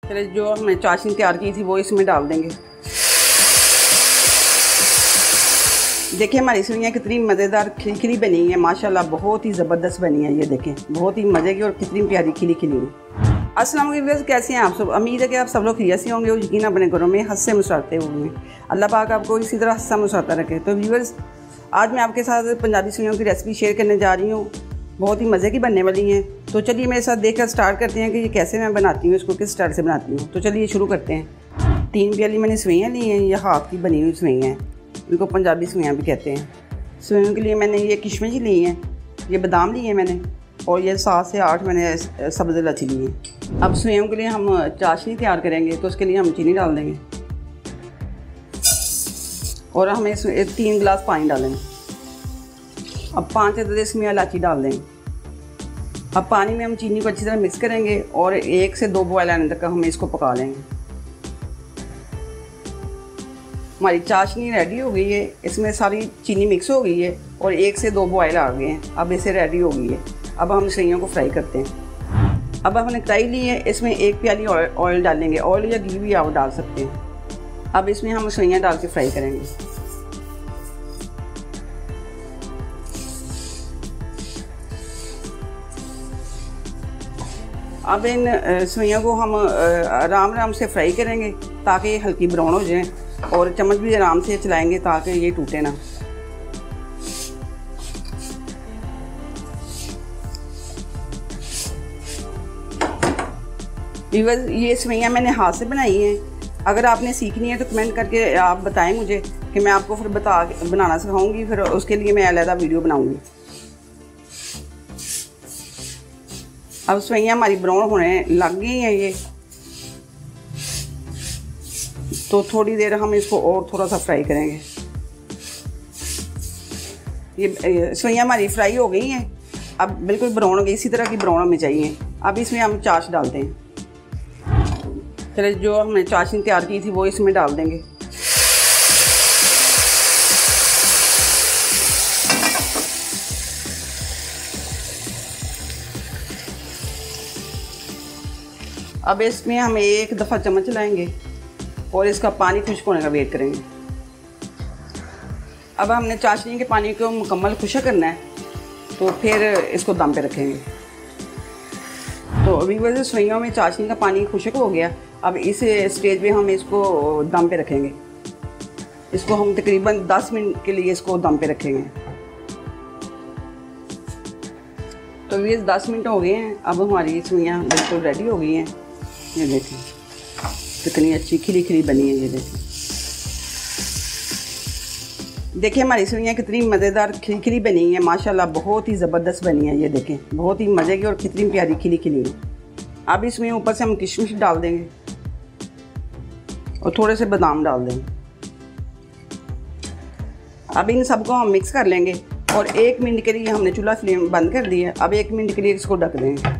चलिए जो हमने चाशनी तैयार की थी वो इसमें डाल देंगे। देखिए हमारी सेवइयाँ कितनी मज़ेदार खिली बनी है, माशाल्लाह बहुत ही ज़बरदस्त बनी है। ये देखें बहुत ही मज़े की और कितनी प्यारी खिली है। अस्सलाम वालेकुम, कैसे हैं आप सब? उम्मीद है कि आप सब लोग खैरियत से होंगे और यकीन अपने घरों में हंसते मुस्कुराते होंगे। अल्लाह पाक आपको इसी तरह हंसता मुस्कुराता रखे। तो व्यूअर्स, आज मैं आपके साथ पंजाबी सेवइयों की रेसिपी शेयर करने जा रही हूँ, बहुत ही मज़े की बनने वाली हैं। तो चलिए मेरे साथ देखकर स्टार्ट करते हैं कि ये कैसे मैं बनाती हूँ, इसको किस स्टाइल से बनाती हूँ। तो चलिए शुरू करते हैं। 3 प्याली मैंने सेवइयाँ ली हैं, ये हाथ की बनी हुई सेवइयाँ हैं, इनको पंजाबी सेवइयाँ भी कहते हैं। सेवइयों के लिए मैंने ये किशमिश ली हैं, ये बादाम लिए हैं मैंने, और ये 7 से 8 मैंने सब्ज़ इलायची ली हैं। अब सेवइयों के लिए हम चाशनी तैयार करेंगे, तो उसके लिए हम चीनी डाल देंगे और हम इसमें 3 गिलास पानी डालेंगे। अब 5 अदद इसमें इलायची डाल देंगे। अब पानी में हम चीनी को अच्छी तरह मिक्स करेंगे और 1 से 2 बॉयल आने तक हम इसको पका लेंगे। हमारी चाशनी रेडी हो गई है, इसमें सारी चीनी मिक्स हो गई है और 1 से 2 बॉयल आ गए हैं। अब इसे रेडी हो गई है। अब हम सेवइयों को फ्राई करते हैं। अब हमने कढ़ाई ली है, इसमें 1 प्याली ऑयल डालेंगे। ऑयल या घी भी आप डाल सकते हैं। अब इसमें हम सेवइयाँ डाल के फ्राई करेंगे। अब इन सेवइयों को हम आराम से फ्राई करेंगे ताकि ये हल्की ब्राउन हो जाए, और चम्मच भी आराम से चलाएंगे ताकि ये टूटे ना। ये सेवइयाँ मैंने हाथ से बनाई हैं। अगर आपने सीखनी है तो कमेंट करके आप बताएं मुझे कि मैं आपको फिर बनाना सिखाऊंगी, फिर उसके लिए मैं अलग वीडियो बनाऊंगी। अब सेवइयाँ हमारी ब्राउन होने लग गई हैं ये, तो थोड़ी देर हम इसको और थोड़ा सा फ्राई करेंगे। ये सेवइयाँ हमारी फ्राई हो गई हैं, अब बिल्कुल ब्राउन हो गई, इसी तरह की ब्राउन हमें चाहिए। अब इसमें हम चाश डालते हैं। चलिए जो हमने चाशनी तैयार की थी वो इसमें डाल देंगे। अब इसमें हम 1 दफ़ा चम्मच चलाएंगे और इसका पानी खुश्क होने का वेट करेंगे। अब हमने चाशनी के पानी को मुकम्मल खुश्क करना है, तो फिर इसको दम पे रखेंगे। तो अभी वैसे सेवइयों में चाशनी का पानी खुश्क हो गया। अब इस स्टेज पे हम इसको दम पे रखेंगे। इसको हम तकरीबन 10 मिनट के लिए इसको दम पे रखेंगे। तो ये 10 मिनट हो गए हैं। अब हमारी सेवइयाँ बिल्कुल रेडी हो गई हैं। ये देखें कितनी अच्छी खिली बनी है। ये देखिए हमारी सेवइयाँ कितनी मज़ेदार खिली बनी है, माशाल्लाह बहुत ही ज़बरदस्त बनी है। ये देखें बहुत ही मज़े की और कितनी प्यारी खिली है। अब इसमें ऊपर से हम किशमिश डाल देंगे और थोड़े से बादाम डाल देंगे। अब इन सबको हम मिक्स कर लेंगे और 1 मिनट के लिए हमने चूल्हा फ्लेम बंद कर दिया। अब 1 मिनट के लिए इसको ढक देंगे।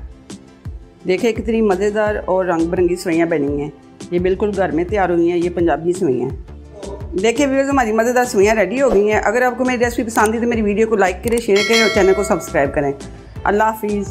देखिए कितनी मज़ेदार और रंग बिरंगी सेवइयाँ बनी हैं। ये बिल्कुल घर में तैयार हुई हैं, ये पंजाबी सेवइयाँ। देखिए व्यूअर्स, हमारी मज़ेदार सेवइयाँ रेडी हो गई हैं। अगर आपको मेरी रेसिपी पसंद आई तो मेरी वीडियो को लाइक करें, शेयर करें और चैनल को सब्सक्राइब करें। अल्लाह हाफिज़।